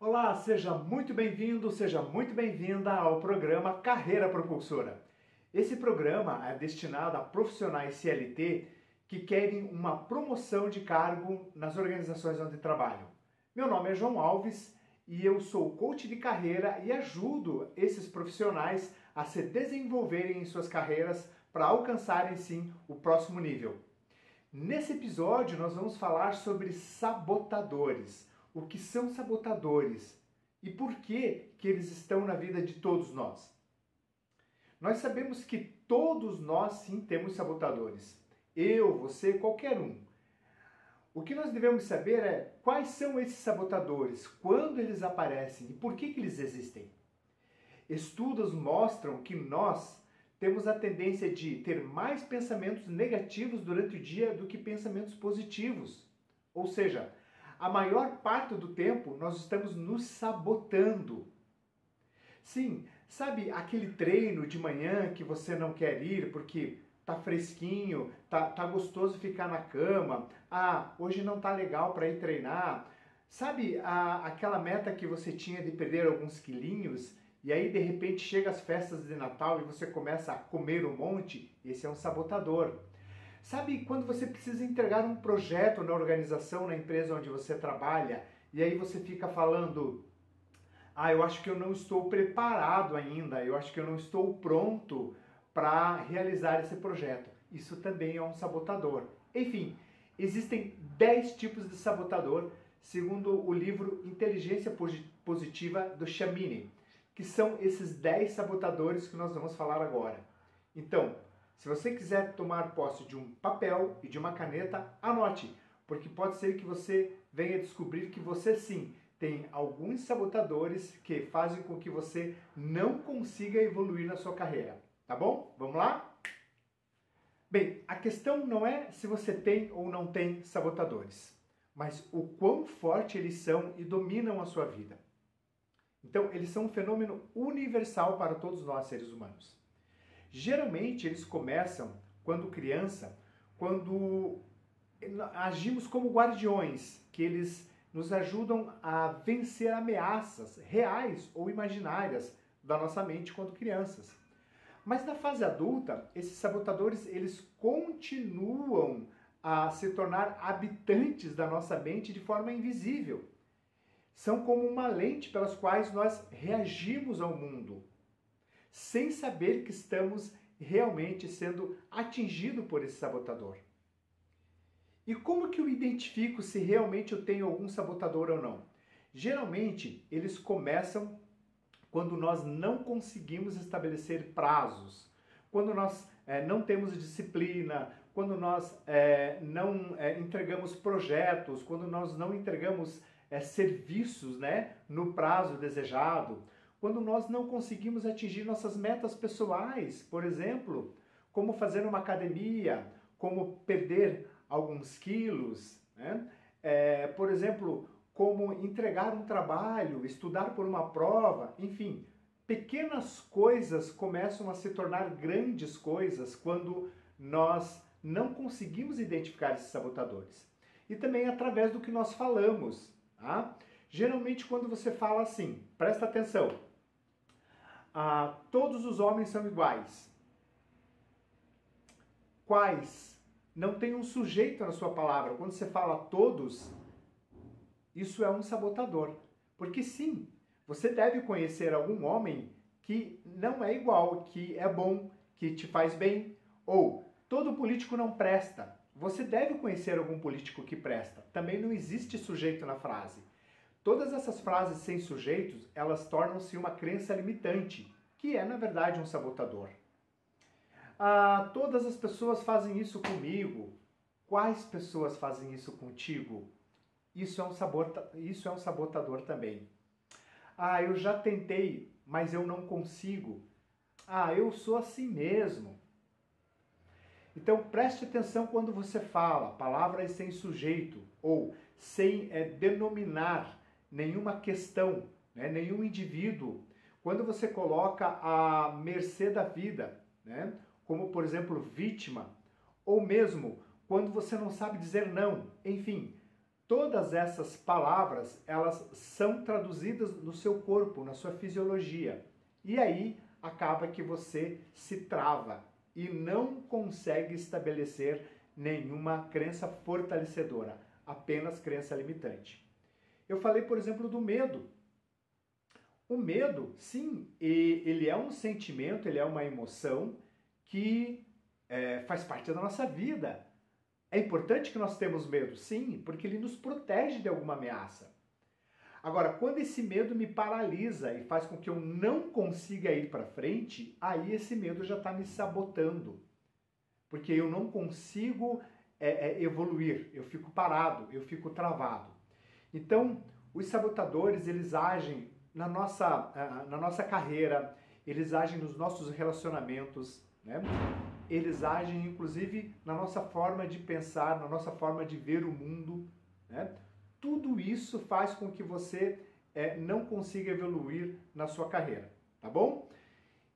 Olá, seja muito bem-vindo, seja muito bem-vinda ao programa Carreira Propulsora. Esse programa é destinado a profissionais CLT que querem uma promoção de cargo nas organizações onde trabalham. Meu nome é João Alves e eu sou coach de carreira e ajudo esses profissionais a se desenvolverem em suas carreiras para alcançarem, sim, o próximo nível. Nesse episódio, nós vamos falar sobre sabotadores. O que são sabotadores e por que eles estão na vida de todos nós. Nós sabemos que todos nós, sim, temos sabotadores. Eu, você, qualquer um. O que nós devemos saber é quais são esses sabotadores, quando eles aparecem e por que eles existem. Estudos mostram que nós temos a tendência de ter mais pensamentos negativos durante o dia do que pensamentos positivos. Ou seja, a maior parte do tempo nós estamos nos sabotando. Sim, sabe aquele treino de manhã que você não quer ir porque tá fresquinho, tá gostoso ficar na cama, hoje não tá legal para ir treinar. Sabe aquela meta que você tinha de perder alguns quilinhos e aí de repente chega as festas de Natal e você começa a comer um monte? Esse é um sabotador. Sabe quando você precisa entregar um projeto na organização, na empresa onde você trabalha, e aí você fica falando, eu acho que eu não estou preparado ainda, eu acho que eu não estou pronto para realizar esse projeto. Isso também é um sabotador. Enfim, existem 10 tipos de sabotador, segundo o livro Inteligência Positiva do Chamini, que são esses 10 sabotadores que nós vamos falar agora. Então, se você quiser tomar posse de um papel e de uma caneta, anote, porque pode ser que você venha descobrir que você sim tem alguns sabotadores que fazem com que você não consiga evoluir na sua carreira. Tá bom? Vamos lá? Bem, a questão não é se você tem ou não tem sabotadores, mas o quão forte eles são e dominam a sua vida. Então, eles são um fenômeno universal para todos nós, seres humanos. Geralmente eles começam quando criança, quando agimos como guardiões, que eles nos ajudam a vencer ameaças reais ou imaginárias da nossa mente quando crianças. Mas na fase adulta, esses sabotadores eles continuam a se tornar habitantes da nossa mente de forma invisível. São como uma lente pelas quais nós reagimos ao mundo, sem saber que estamos realmente sendo atingidos por esse sabotador. E como que eu identifico se realmente eu tenho algum sabotador ou não? Geralmente, eles começam quando nós não conseguimos estabelecer prazos, quando nós não temos disciplina, quando nós não entregamos projetos, quando nós não entregamos serviços, no prazo desejado, quando nós não conseguimos atingir nossas metas pessoais, por exemplo, como fazer uma academia, como perder alguns quilos, por exemplo, como entregar um trabalho, estudar por uma prova, enfim, pequenas coisas começam a se tornar grandes coisas quando nós não conseguimos identificar esses sabotadores. E também através do que nós falamos. Geralmente quando você fala assim, presta atenção, todos os homens são iguais. Quais? Não tem um sujeito na sua palavra. Quando você fala todos, isso é um sabotador. Porque sim, você deve conhecer algum homem que não é igual, que é bom, que te faz bem. Ou, todo político não presta. Você deve conhecer algum político que presta. Também não existe sujeito na frase. Todas essas frases sem sujeitos, elas tornam-se uma crença limitante, que é, na verdade, um sabotador. Todas as pessoas fazem isso comigo. Quais pessoas fazem isso contigo? Isso é um sabotador também. Eu já tentei, mas eu não consigo. Eu sou assim mesmo. Então preste atenção quando você fala palavras sem sujeito ou sem denominar nenhuma questão, nenhum indivíduo. Quando você coloca à mercê da vida, como por exemplo vítima, ou mesmo quando você não sabe dizer não, enfim, todas essas palavras, elas são traduzidas no seu corpo, na sua fisiologia. E aí acaba que você se trava e não consegue estabelecer nenhuma crença fortalecedora, apenas crença limitante. Eu falei, por exemplo, do medo. O medo, sim, ele é um sentimento, ele é uma emoção que faz parte da nossa vida. É importante que nós temos medo, sim, porque ele nos protege de alguma ameaça. Agora, quando esse medo me paralisa e faz com que eu não consiga ir para frente, aí esse medo já está me sabotando. Porque eu não consigo evoluir, eu fico parado, eu fico travado. Então, os sabotadores, eles agem na nossa carreira, eles agem nos nossos relacionamentos, né? Eles agem, inclusive, na nossa forma de pensar, na nossa forma de ver o mundo, né? Tudo isso faz com que você não consiga evoluir na sua carreira, tá bom?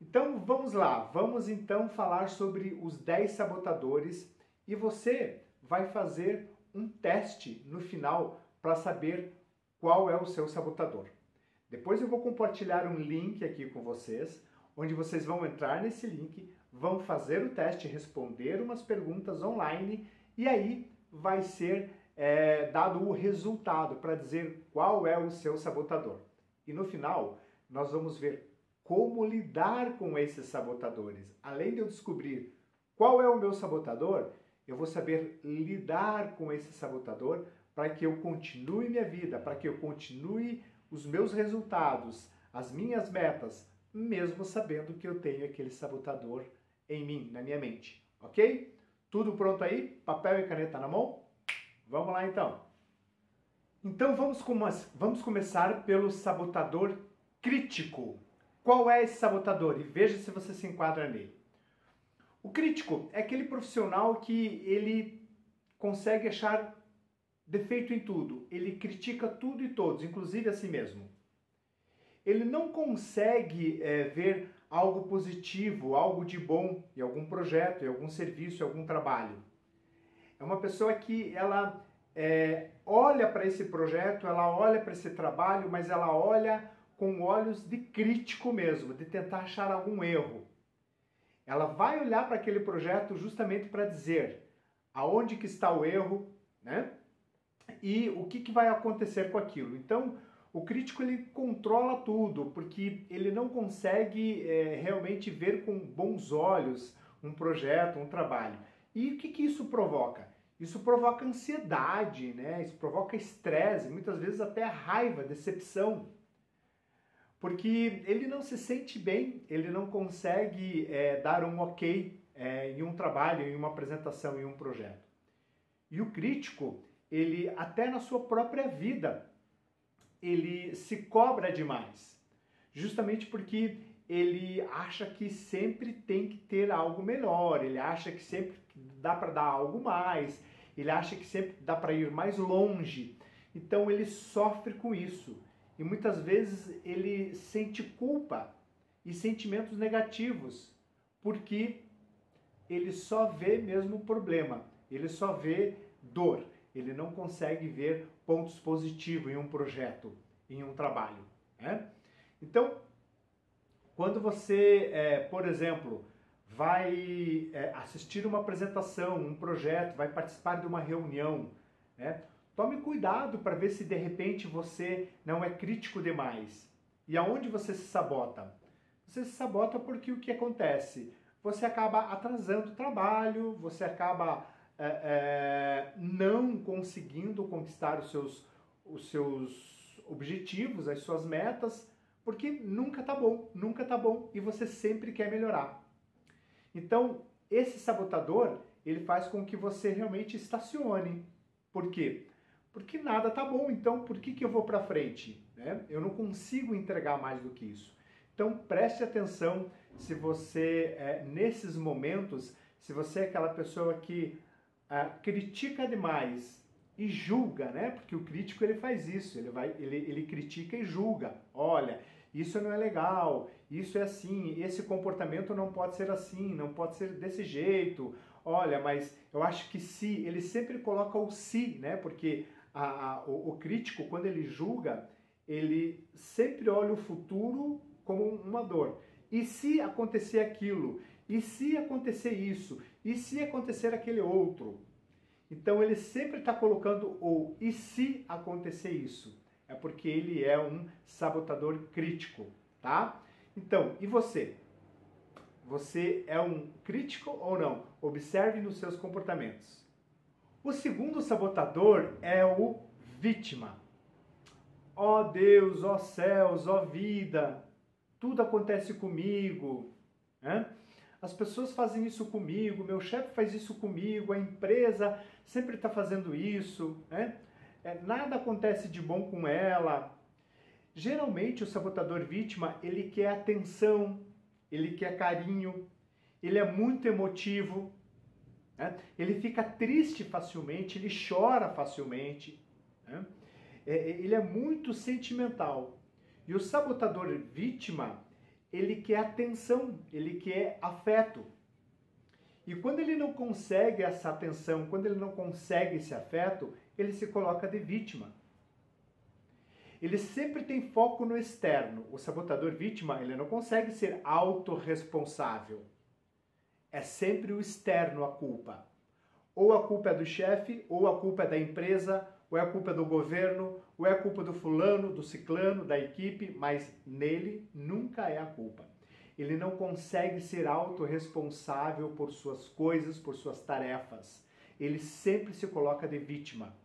Então, vamos lá. Vamos, então, falar sobre os 10 sabotadores e você vai fazer um teste no final para saber qual é o seu sabotador. Depois eu vou compartilhar um link aqui com vocês, onde vocês vão entrar nesse link, vão fazer o teste, responder umas perguntas online e aí vai ser dado o resultado para dizer qual é o seu sabotador. E no final, nós vamos ver como lidar com esses sabotadores. Além de eu descobrir qual é o meu sabotador, eu vou saber lidar com esse sabotador para que eu continue minha vida, para que eu continue os meus resultados, as minhas metas, mesmo sabendo que eu tenho aquele sabotador em mim, na minha mente, ok? Tudo pronto aí? Papel e caneta na mão? Vamos lá então. Então vamos começar pelo sabotador crítico. Qual é esse sabotador? E veja se você se enquadra nele. O crítico é aquele profissional que ele consegue achar defeito em tudo. Ele critica tudo e todos, inclusive a si mesmo. Ele não consegue ver algo positivo, algo de bom em algum projeto, em algum serviço, em algum trabalho. É uma pessoa que ela olha para esse projeto, ela olha para esse trabalho, mas ela olha com olhos de crítico mesmo, de tentar achar algum erro. Ela vai olhar para aquele projeto justamente para dizer aonde que está o erro, né? E o que vai acontecer com aquilo. Então, o crítico ele controla tudo, porque ele não consegue realmente ver com bons olhos um projeto, um trabalho. E o que isso provoca? Isso provoca ansiedade, né? Isso provoca estresse, muitas vezes até raiva, decepção. Porque ele não se sente bem, ele não consegue dar um ok em um trabalho, em uma apresentação, em um projeto. E o crítico, ele até na sua própria vida, ele se cobra demais. Justamente porque ele acha que sempre tem que ter algo melhor, ele acha que sempre dá para dar algo mais, ele acha que sempre dá para ir mais longe. Então ele sofre com isso. E muitas vezes ele sente culpa e sentimentos negativos, porque ele só vê mesmo o problema, ele só vê dor, ele não consegue ver pontos positivos em um projeto, em um trabalho, né? Então, quando você, por exemplo, vai assistir uma apresentação, um projeto, vai participar de uma reunião, né? Tome cuidado para ver se de repente você não é crítico demais. E aonde você se sabota? Você se sabota porque o que acontece? Você acaba atrasando o trabalho, você acaba não conseguindo conquistar os seus objetivos, as suas metas, porque nunca tá bom e você sempre quer melhorar. Então, esse sabotador, ele faz com que você realmente estacione. Por quê? Porque nada tá bom, então por que eu vou para frente? Né? Eu não consigo entregar mais do que isso. Então preste atenção se você, nesses momentos, se você é aquela pessoa que critica demais e julga, né? Porque o crítico ele faz isso, ele critica e julga. Olha, isso não é legal, isso é assim, esse comportamento não pode ser assim, não pode ser desse jeito. Olha, mas eu acho que se, ele sempre coloca o se, né? Porque O crítico, quando ele julga, ele sempre olha o futuro como uma dor. E se acontecer aquilo? E se acontecer isso? E se acontecer aquele outro? Então ele sempre está colocando o e se acontecer isso? É porque ele é um sabotador crítico, tá? Então, e você? Você é um crítico ou não? Observe nos seus comportamentos. O segundo sabotador é o vítima. Ó Deus, ó céus, ó vida, tudo acontece comigo, né? As pessoas fazem isso comigo, meu chefe faz isso comigo, a empresa sempre está fazendo isso, né? Nada acontece de bom com ela. Geralmente o sabotador vítima, ele quer atenção, ele quer carinho, ele é muito emotivo, né? Ele fica triste facilmente, ele chora facilmente, né? Ele é muito sentimental. E o sabotador vítima, ele quer atenção, ele quer afeto. E quando ele não consegue essa atenção, quando ele não consegue esse afeto, ele se coloca de vítima. Ele sempre tem foco no externo. O sabotador vítima, ele não consegue ser autorresponsável. É sempre o externo a culpa. Ou a culpa é do chefe, ou a culpa é da empresa, ou é a culpa do governo, ou é a culpa do fulano, do ciclano, da equipe, mas nele nunca é a culpa. Ele não consegue ser autorresponsável por suas coisas, por suas tarefas. Ele sempre se coloca de vítima.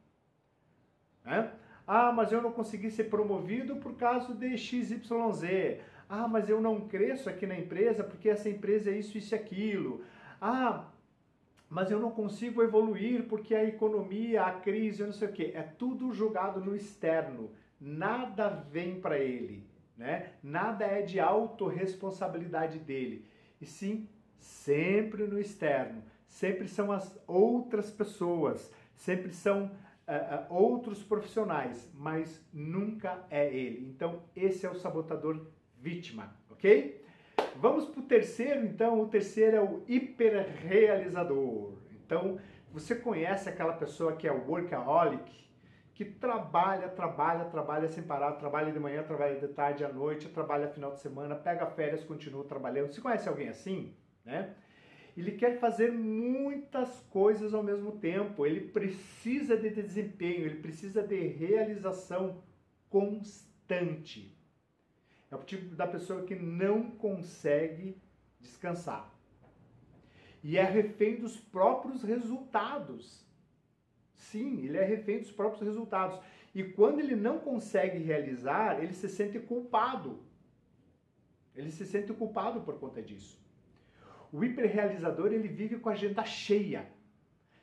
Né? Ah, mas eu não consegui ser promovido por causa de XYZ. Ah, mas eu não cresço aqui na empresa porque essa empresa é isso, isso e aquilo. Ah, mas eu não consigo evoluir porque a economia, a crise, eu não sei o quê. É tudo jogado no externo. Nada vem para ele, né? Nada é de autorresponsabilidade dele. E sim, sempre no externo. Sempre são as outras pessoas. Sempre são outros profissionais. Mas nunca é ele. Então, esse é o sabotador vítima, ok? Vamos para o terceiro, então. O terceiro é o hiperrealizador. Então, você conhece aquela pessoa que é workaholic, que trabalha sem parar, trabalha de manhã, trabalha de tarde, à noite, trabalha final de semana, pega férias, continua trabalhando. Você conhece alguém assim, né? Ele quer fazer muitas coisas ao mesmo tempo, ele precisa de desempenho, ele precisa de realização constante. É o tipo da pessoa que não consegue descansar. E é refém dos próprios resultados. Sim, ele é refém dos próprios resultados. E quando ele não consegue realizar, ele se sente culpado. Ele se sente culpado por conta disso. O hiperrealizador, ele vive com a agenda cheia.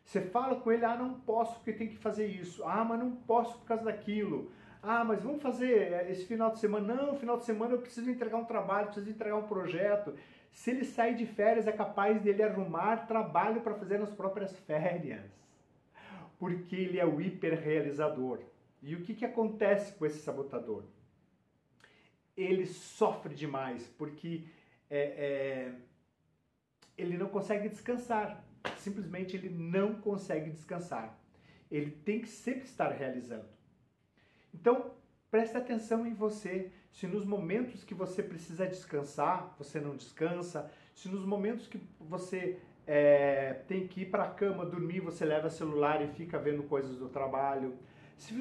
Você fala com ele, não posso porque tem que fazer isso. Mas não posso por causa daquilo. Mas vamos fazer esse final de semana. Não, final de semana eu preciso entregar um trabalho, preciso entregar um projeto. Se ele sair de férias, é capaz dele arrumar trabalho para fazer nas próprias férias. Porque ele é o hiperrealizador. E o que acontece com esse sabotador? Ele sofre demais, porque ele não consegue descansar. Simplesmente ele não consegue descansar. Ele tem que sempre estar realizando. Então, preste atenção em você. Se nos momentos que você precisa descansar, você não descansa. Se nos momentos que você tem que ir para a cama, dormir, você leva celular e fica vendo coisas do trabalho. Se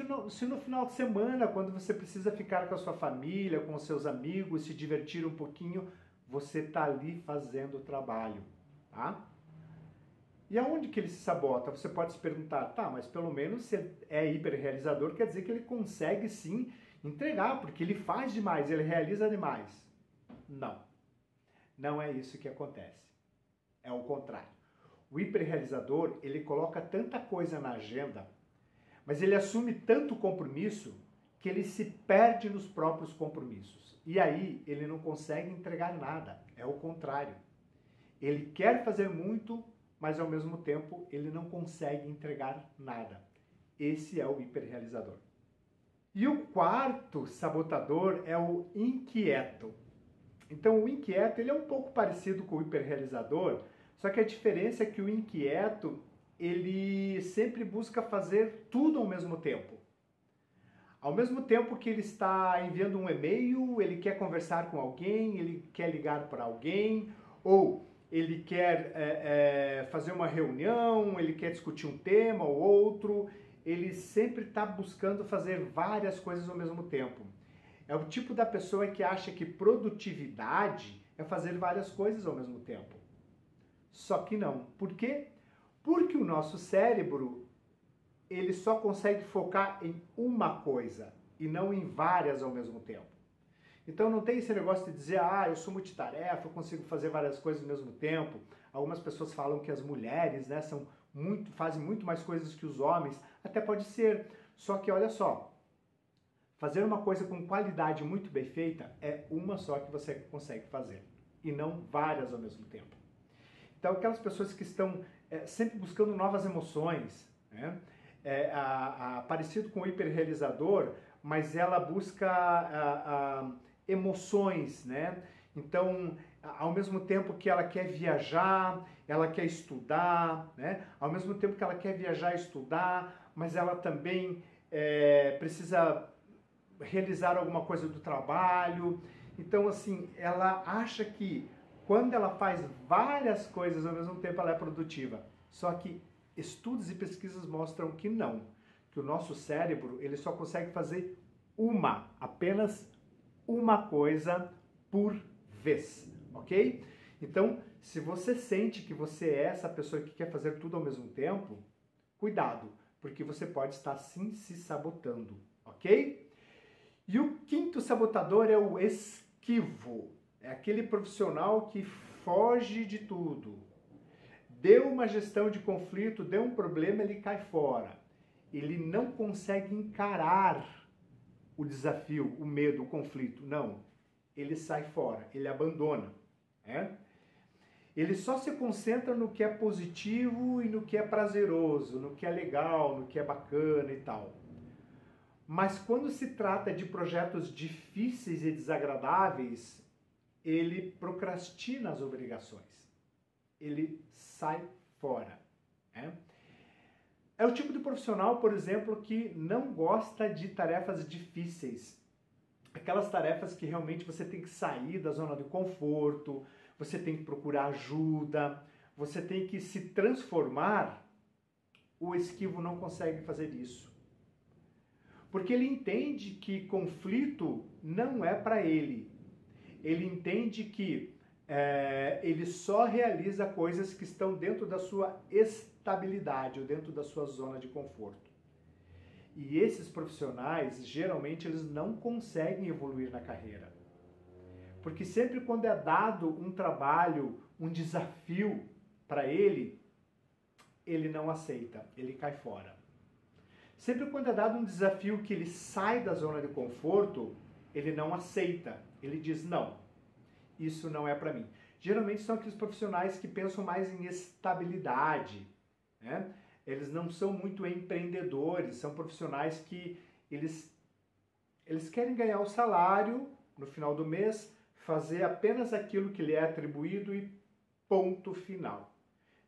no final de semana, quando você precisa ficar com a sua família, com os seus amigos, se divertir um pouquinho, você está ali fazendo o trabalho, tá? E aonde que ele se sabota? Você pode se perguntar, mas pelo menos se é hiperrealizador, quer dizer que ele consegue sim entregar, porque ele faz demais, ele realiza demais. Não, não é isso que acontece. É o contrário. O hiperrealizador, ele coloca tanta coisa na agenda, mas ele assume tanto compromisso que ele se perde nos próprios compromissos. E aí ele não consegue entregar nada. É o contrário. Ele quer fazer muito, mas ao mesmo tempo ele não consegue entregar nada. Esse é o hiperrealizador. E o quarto sabotador é o inquieto. Então o inquieto, ele é um pouco parecido com o hiperrealizador, só que a diferença é que o inquieto, ele sempre busca fazer tudo ao mesmo tempo. Ao mesmo tempo que ele está enviando um e-mail, ele quer conversar com alguém, ele quer ligar para alguém, ou ele quer fazer uma reunião, ele quer discutir um tema ou outro, ele sempre está buscando fazer várias coisas ao mesmo tempo. É o tipo da pessoa que acha que produtividade é fazer várias coisas ao mesmo tempo. Só que não. Por quê? Porque o nosso cérebro, ele só consegue focar em uma coisa e não em várias ao mesmo tempo. Então não tem esse negócio de dizer, eu sou multitarefa, eu consigo fazer várias coisas ao mesmo tempo. Algumas pessoas falam que as mulheres, né, fazem muito mais coisas que os homens. Até pode ser. Só que olha só, fazer uma coisa com qualidade muito bem feita é uma só que você consegue fazer e não várias ao mesmo tempo. Então aquelas pessoas que estão sempre buscando novas emoções, né? Parecido com o hiperrealizador, mas ela busca emoções, né? Então, ao mesmo tempo que ela quer viajar, ela quer estudar, né? Ao mesmo tempo que ela quer viajar e estudar, mas ela também precisa realizar alguma coisa do trabalho. Então, assim, ela acha que quando ela faz várias coisas ao mesmo tempo, ela é produtiva. Só que estudos e pesquisas mostram que não, que o nosso cérebro ele só consegue fazer apenas uma coisa por vez, ok? Então, se você sente que você é essa pessoa que quer fazer tudo ao mesmo tempo, cuidado, porque você pode estar sim se sabotando, ok? E o quinto sabotador é o esquivo, é aquele profissional que foge de tudo. Deu uma gestão de conflito, deu um problema, ele cai fora. Ele não consegue encarar o desafio, o medo, o conflito. Não. Ele sai fora, ele abandona. Ele só se concentra no que é positivo e no que é prazeroso, no que é legal, no que é bacana e tal. Mas quando se trata de projetos difíceis e desagradáveis, ele procrastina as obrigações. Ele sai fora. É o tipo de profissional, por exemplo, que não gosta de tarefas difíceis. Aquelas tarefas que realmente você tem que sair da zona de conforto, você tem que procurar ajuda, você tem que se transformar. O esquivo não consegue fazer isso. Porque ele entende que conflito não é para ele. Ele entende que ele só realiza coisas que estão dentro da sua estabilidade ou dentro da sua zona de conforto. E esses profissionais, geralmente, eles não conseguem evoluir na carreira. Porque sempre quando é dado um trabalho, um desafio para ele, ele não aceita, ele cai fora. Sempre quando é dado um desafio que ele sai da zona de conforto, ele não aceita, ele diz não. Isso não é para mim. Geralmente são aqueles profissionais que pensam mais em estabilidade, né? Eles não são muito empreendedores, são profissionais que eles querem ganhar o salário no final do mês, fazer apenas aquilo que lhe é atribuído e ponto final.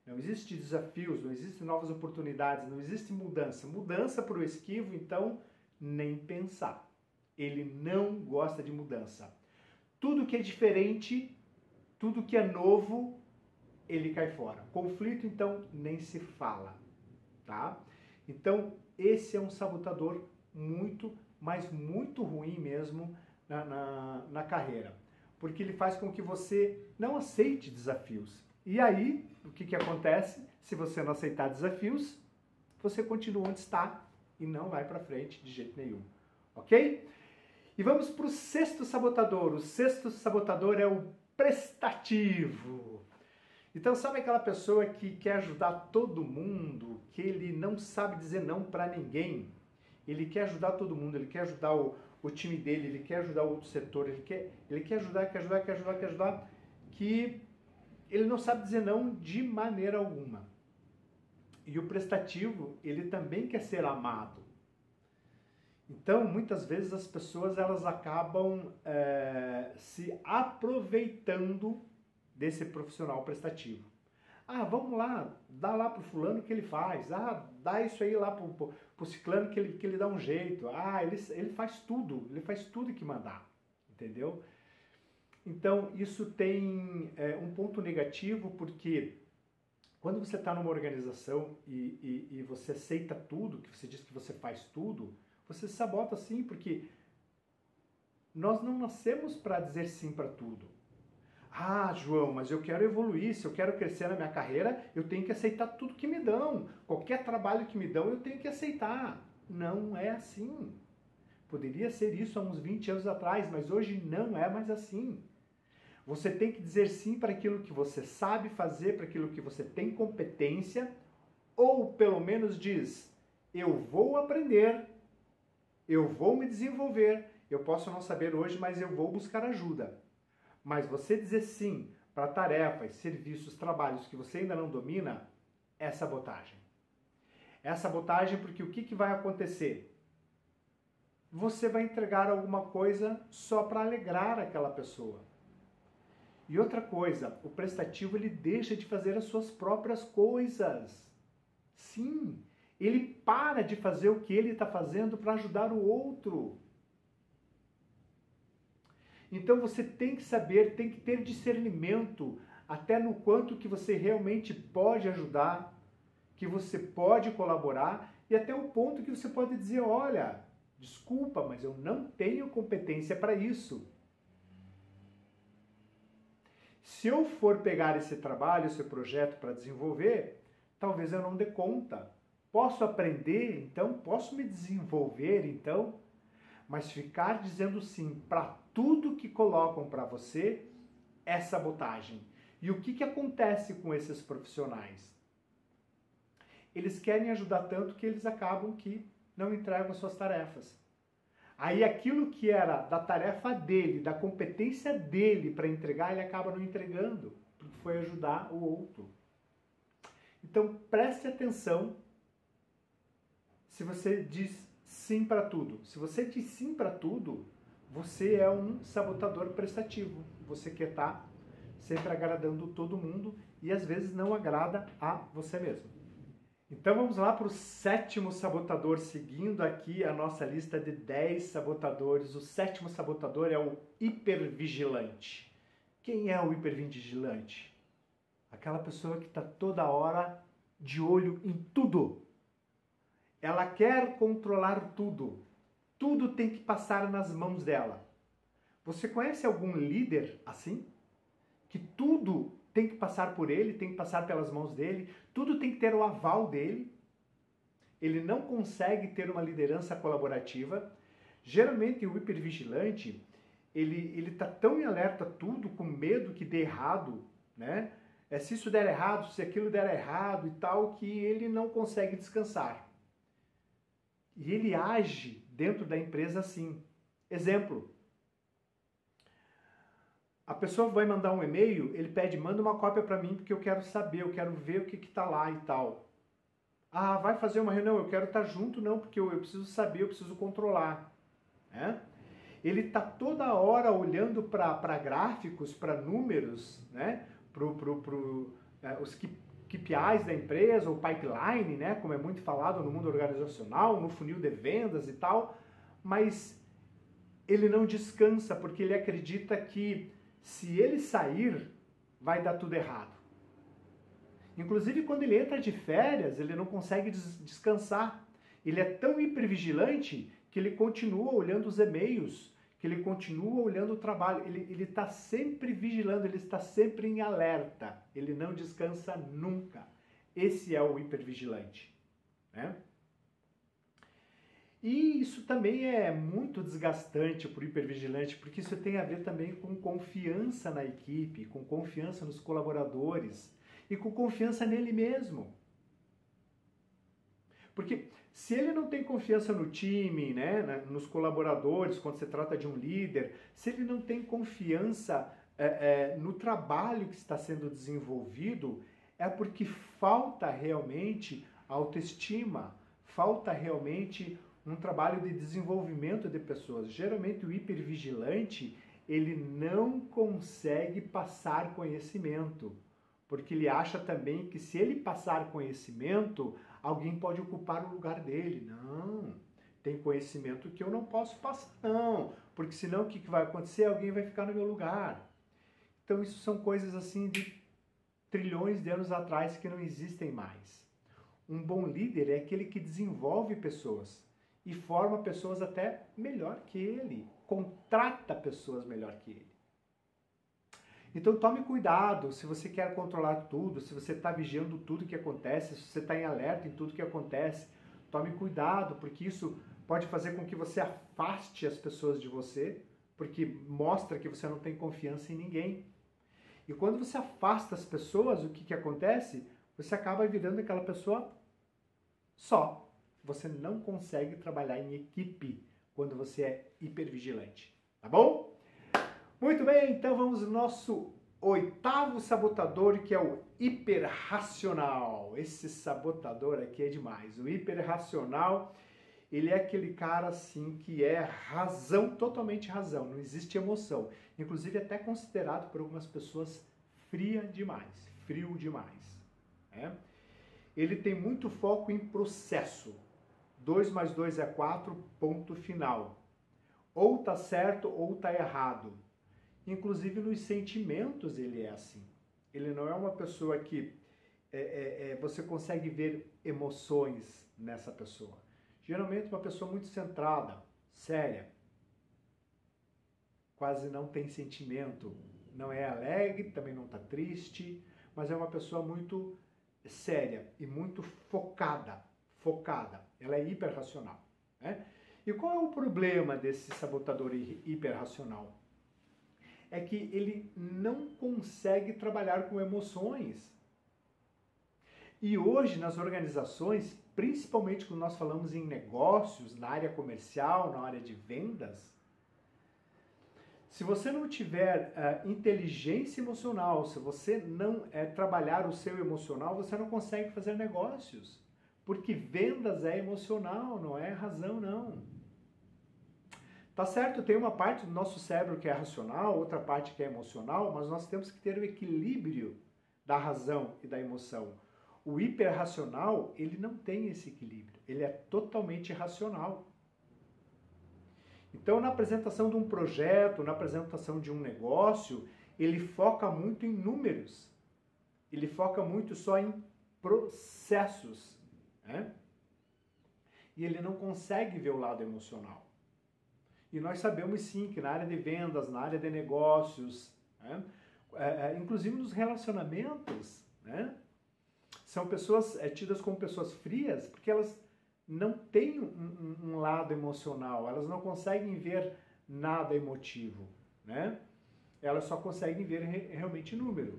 Não existe desafios, não existem novas oportunidades, não existe mudança. Mudança para o esquivo, então, nem pensar. Ele não gosta de mudança. Tudo que é diferente, tudo que é novo, ele cai fora. Conflito, então, nem se fala, tá? Então, esse é um sabotador muito, mas muito ruim mesmo na carreira. Porque ele faz com que você não aceite desafios. E aí, o que acontece? Se você não aceitar desafios, você continua onde está e não vai para frente de jeito nenhum, ok? E vamos para o sexto sabotador. O sexto sabotador é o prestativo. Então, sabe aquela pessoa que quer ajudar todo mundo, que ele não sabe dizer não para ninguém? Ele quer ajudar todo mundo, ele quer ajudar o time dele, ele quer ajudar o outro setor, ele quer ajudar, que ele não sabe dizer não de maneira alguma. E o prestativo, ele também quer ser amado. Então, muitas vezes as pessoas elas acabam se aproveitando desse profissional prestativo. Ah, vamos lá, dá lá pro fulano que ele faz. Ah, dá isso aí lá pro ciclano que ele dá um jeito. Ah, ele faz tudo que mandar, entendeu? Então, isso tem um ponto negativo, porque quando você está numa organização e você aceita tudo, que você diz que você faz tudo, você se sabota sim, porque nós não nascemos para dizer sim para tudo. Ah, João, mas eu quero evoluir, se eu quero crescer na minha carreira, eu tenho que aceitar tudo que me dão. Qualquer trabalho que me dão, eu tenho que aceitar. Não é assim. Poderia ser isso há uns 20 anos atrás, mas hoje não é mais assim. Você tem que dizer sim para aquilo que você sabe fazer, para aquilo que você tem competência, ou pelo menos diz, eu vou aprender, eu vou me desenvolver, eu posso não saber hoje, mas eu vou buscar ajuda. Mas você dizer sim para tarefas, serviços, trabalhos que você ainda não domina, é sabotagem. É sabotagem porque o que vai acontecer? Você vai entregar alguma coisa só para alegrar aquela pessoa. E outra coisa, o prestativo ele deixa de fazer as suas próprias coisas. Sim, ele para de fazer o que ele está fazendo para ajudar o outro. Então você tem que saber, tem que ter discernimento até no quanto que você realmente pode ajudar, que você pode colaborar e até o ponto que você pode dizer, olha, desculpa, mas eu não tenho competência para isso. Se eu for pegar esse trabalho, esse projeto para desenvolver, talvez eu não dê conta. Posso aprender, então, posso me desenvolver, então, mas ficar dizendo sim para tudo que colocam para você é sabotagem. E o que acontece com esses profissionais? Eles querem ajudar tanto que eles acabam que não entregam as suas tarefas. Aí aquilo que era da tarefa dele, da competência dele para entregar, ele acaba não entregando, porque foi ajudar o outro. Então preste atenção se você diz sim para tudo. Se você diz sim para tudo, você é um sabotador prestativo. Você quer estar sempre agradando todo mundo e às vezes não agrada a você mesmo. Então vamos lá para o 7º sabotador, seguindo aqui a nossa lista de 10 sabotadores. O 7º sabotador é o hipervigilante. Quem é o hipervigilante? Aquela pessoa que está toda hora de olho em tudo. Ela quer controlar tudo. Tudo tem que passar nas mãos dela. Você conhece algum líder assim? Que tudo tem que passar por ele, tem que passar pelas mãos dele, tudo tem que ter o aval dele. Ele não consegue ter uma liderança colaborativa. Geralmente o hipervigilante, ele está tão em alerta a tudo, com medo que dê errado, né? Se isso der errado, se aquilo der errado e tal, que ele não consegue descansar. E ele age dentro da empresa assim. Exemplo. A pessoa vai mandar um e-mail, ele pede, manda uma cópia para mim porque eu quero saber, eu quero ver o que está lá e tal. Ah, vai fazer uma reunião, eu quero estar junto, não, porque eu preciso saber, eu preciso controlar. Né? Ele está toda hora olhando para gráficos, para números, né? Os KPIs da empresa, o pipeline, né? Como é muito falado no mundo organizacional, no funil de vendas e tal, mas ele não descansa porque ele acredita que se ele sair, vai dar tudo errado. Inclusive, quando ele entra de férias, ele não consegue descansar. Ele é tão hipervigilante que ele continua olhando os e-mails, que ele continua olhando o trabalho. Ele está sempre vigilando, ele está sempre em alerta. Ele não descansa nunca. Esse é o hipervigilante. Né? E isso também é muito desgastante para o hipervigilante, porque isso tem a ver também com confiança na equipe, com confiança nos colaboradores e com confiança nele mesmo. Porque se ele não tem confiança no time, né, nos colaboradores, quando se trata de um líder, se ele não tem confiança no trabalho que está sendo desenvolvido, é porque falta realmente autoestima, falta realmente um trabalho de desenvolvimento de pessoas. Geralmente o hipervigilante, ele não consegue passar conhecimento. porque ele acha também que se ele passar conhecimento, alguém pode ocupar o lugar dele. Não, tem conhecimento que eu não posso passar, não, porque senão o que vai acontecer? Alguém vai ficar no meu lugar. Então isso são coisas assim de trilhões de anos atrás que não existem mais. Um bom líder é aquele que desenvolve pessoas e forma pessoas até melhor que ele, contrata pessoas melhor que ele. Então tome cuidado se você quer controlar tudo, se você está vigiando tudo que acontece, se você está em alerta em tudo que acontece, tome cuidado, porque isso pode fazer com que você afaste as pessoas de você, porque mostra que você não tem confiança em ninguém. E quando você afasta as pessoas, o que acontece? Você acaba virando aquela pessoa só. Você não consegue trabalhar em equipe quando você é hipervigilante, tá bom? Muito bem, então vamos ao nosso 8º sabotador, que é o hiperracional. Esse sabotador aqui é demais. O hiperracional, ele é aquele cara assim que é razão, totalmente razão, não existe emoção. Inclusive até considerado por algumas pessoas frio demais. Né? Ele tem muito foco em processo. 2 mais 2 é 4, ponto final. Ou tá certo ou tá errado. Inclusive nos sentimentos ele é assim. Ele não é uma pessoa que você consegue ver emoções nessa pessoa. Geralmente uma pessoa muito centrada, séria, quase não tem sentimento, não é alegre, também não está triste, mas é uma pessoa muito séria e muito focada. Ela é hiperracional. Né? E qual é o problema desse sabotador hiperracional? É que ele não consegue trabalhar com emoções. E hoje nas organizações, principalmente quando nós falamos em negócios, na área comercial, na área de vendas, se você não tiver inteligência emocional, se você não trabalhar o seu emocional, você não consegue fazer negócios. Porque vendas é emocional, não é razão, não. Tá certo, tem uma parte do nosso cérebro que é racional, outra parte que é emocional, mas nós temos que ter o equilíbrio da razão e da emoção. O hiperracional, ele não tem esse equilíbrio, ele é totalmente irracional. Então, na apresentação de um projeto, na apresentação de um negócio, ele foca muito em números, ele foca muito só em processos, né? E ele não consegue ver o lado emocional. E nós sabemos sim que na área de vendas, na área de negócios, né? Inclusive nos relacionamentos, né? São pessoas tidas como pessoas frias porque elas não têm um lado emocional, elas não conseguem ver nada emotivo, né? Elas só conseguem ver realmente número,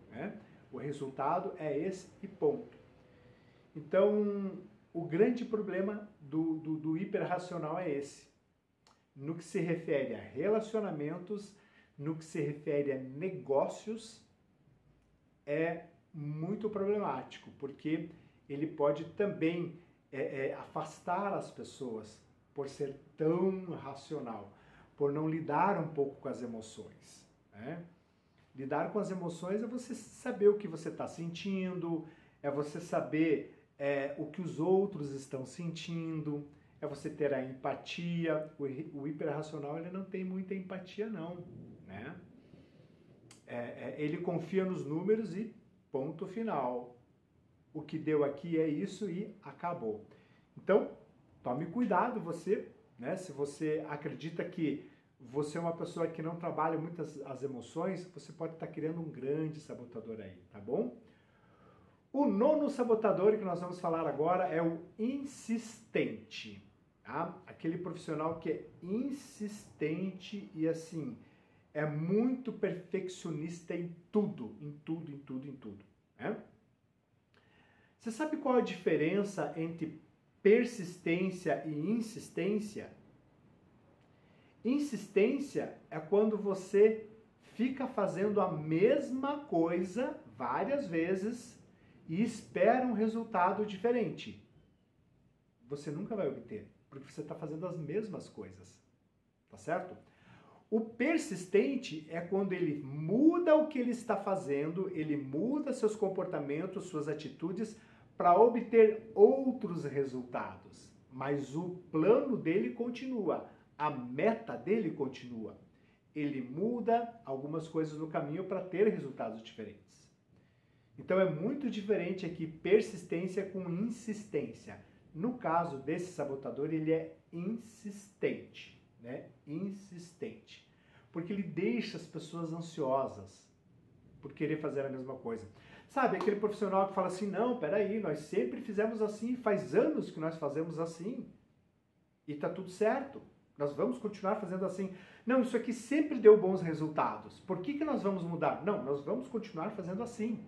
né? O resultado é esse e ponto. Então, o grande problema do hiperracional é esse. No que se refere a relacionamentos, no que se refere a negócios, é muito problemático, porque ele pode também afastar as pessoas por ser tão racional, por não lidar um pouco com as emoções. Né? Lidar com as emoções é você saber o que você está sentindo, é você saber o que os outros estão sentindo, é você ter a empatia. O hiperracional ele não tem muita empatia não, né? Ele confia nos números e ponto final. O que deu aqui é isso e acabou. Então, tome cuidado você, né? Se você acredita que você é uma pessoa que não trabalha muito as emoções, você pode estar criando um grande sabotador aí, tá bom? O 9º sabotador que nós vamos falar agora é o insistente. Tá? Aquele profissional que é insistente e assim, é muito perfeccionista em tudo. Né? Você sabe qual a diferença entre persistência e insistência? Insistência é quando você fica fazendo a mesma coisa várias vezes e espera um resultado diferente. Você nunca vai obter, porque você está fazendo as mesmas coisas, tá certo? O persistente é quando ele muda o que ele está fazendo, ele muda seus comportamentos, suas atitudes para obter outros resultados. Mas o plano dele continua, a meta dele continua. Ele muda algumas coisas no caminho para ter resultados diferentes. Então é muito diferente aqui persistência com insistência. No caso desse sabotador, ele é insistente, né? Insistente. Porque ele deixa as pessoas ansiosas por querer fazer a mesma coisa. Sabe, aquele profissional que fala assim, não, peraí, nós sempre fizemos assim, faz anos que nós fazemos assim, e tá tudo certo, nós vamos continuar fazendo assim. Não, isso aqui sempre deu bons resultados, por que nós vamos mudar? Não, nós vamos continuar fazendo assim.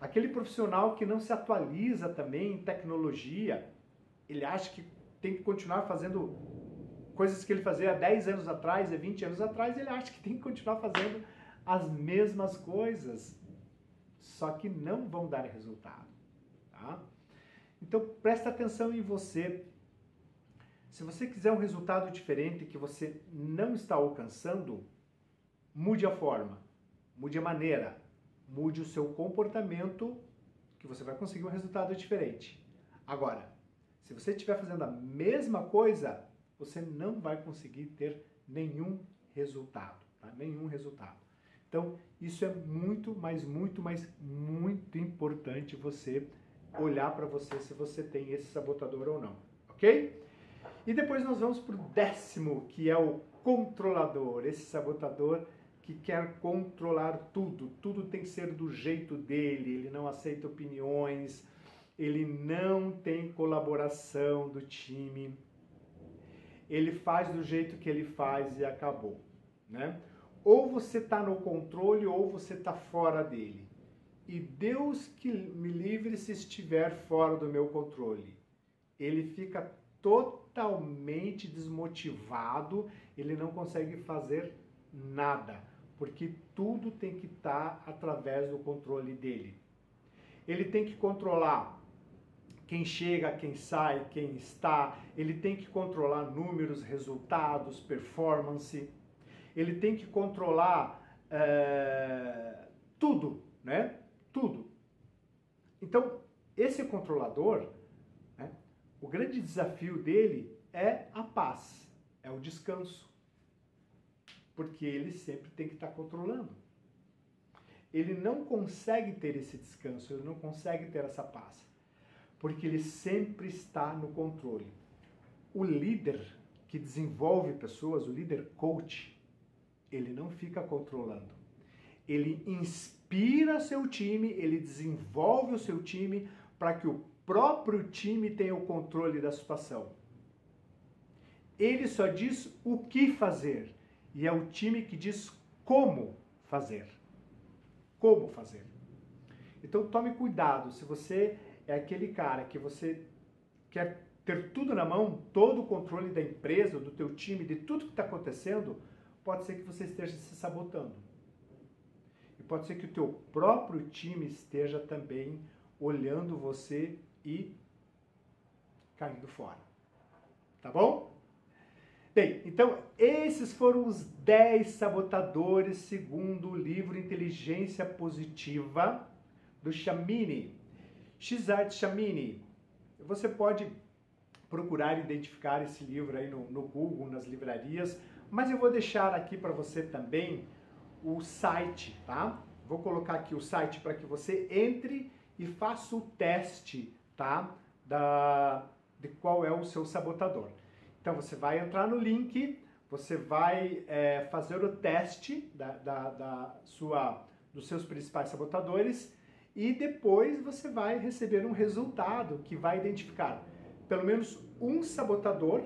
Aquele profissional que não se atualiza também em tecnologia, ele acha que tem que continuar fazendo coisas que ele fazia há 10 anos atrás, há 20 anos atrás, ele acha que tem que continuar fazendo as mesmas coisas, só que não vão dar resultado, tá? Então presta atenção em você. Se você quiser um resultado diferente que você não está alcançando, mude a forma, mude a maneira, mude o seu comportamento, que você vai conseguir um resultado diferente. Agora, se você estiver fazendo a mesma coisa, você não vai conseguir ter nenhum resultado, tá? Nenhum resultado. Então, isso é muito importante você olhar para você se você tem esse sabotador ou não, ok? E depois nós vamos para o 10º, que é o controlador, esse sabotador que quer controlar tudo, tudo tem que ser do jeito dele, ele não aceita opiniões, ele não tem colaboração do time, ele faz do jeito que ele faz e acabou, né? Ou você está no controle ou você está fora dele. E Deus que me livre se estiver fora do meu controle. Ele fica totalmente desmotivado, ele não consegue fazer nada, porque tudo tem que estar através do controle dele. Ele tem que controlar quem chega, quem sai, quem está, ele tem que controlar números, resultados, performance, ele tem que controlar tudo, né? Tudo. Então, esse controlador, né, o grande desafio dele é a paz, é o descanso, porque ele sempre tem que estar controlando. Ele não consegue ter esse descanso, ele não consegue ter essa paz, porque ele sempre está no controle. O líder que desenvolve pessoas, o líder coach, ele não fica controlando. Ele inspira seu time, ele desenvolve o seu time para que o próprio time tenha o controle da situação. Ele só diz o que fazer e é o time que diz como fazer. Como fazer. Então tome cuidado, se você é aquele cara que você quer ter tudo na mão, todo o controle da empresa, do teu time, de tudo que está acontecendo, pode ser que você esteja se sabotando. E pode ser que o teu próprio time esteja também olhando você e caindo fora. Tá bom? Bem, então esses foram os 10 sabotadores segundo o livro Inteligência Positiva do Chamini. Cesar Chamini. Você pode procurar identificar esse livro aí no Google, nas livrarias, mas eu vou deixar aqui para você também o site, tá? Vou colocar aqui o site para que você entre e faça o teste, tá? De qual é o seu sabotador. Então você vai entrar no link, você vai fazer o teste dos seus principais sabotadores e depois você vai receber um resultado que vai identificar pelo menos um sabotador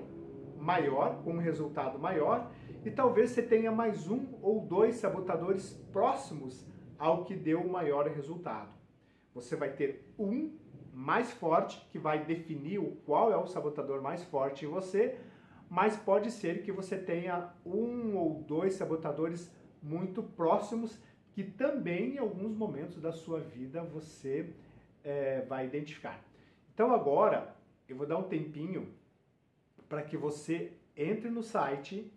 maior, com um resultado maior, e talvez você tenha mais um ou dois sabotadores próximos ao que deu o maior resultado. Você vai ter um mais forte, que vai definir qual é o sabotador mais forte em você, mas pode ser que você tenha um ou dois sabotadores muito próximos, que também em alguns momentos da sua vida você vai identificar. Então agora eu vou dar um tempinho para que você entre no site,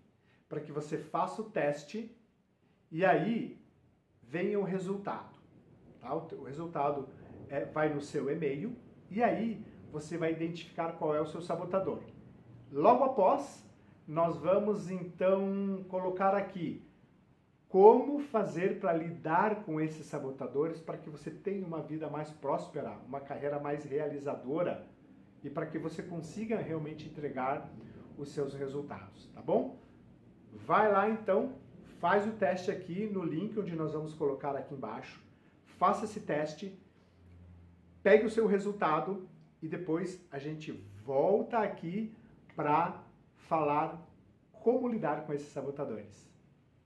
para que você faça o teste e aí venha o resultado. Tá? O resultado vai no seu e-mail e aí você vai identificar qual é o seu sabotador. Logo após, nós vamos então colocar aqui como fazer para lidar com esses sabotadores para que você tenha uma vida mais próspera, uma carreira mais realizadora e para que você consiga realmente entregar os seus resultados, tá bom? Vai lá então, faz o teste aqui no link onde nós vamos colocar aqui embaixo, faça esse teste, pegue o seu resultado e depois a gente volta aqui para falar como lidar com esses sabotadores.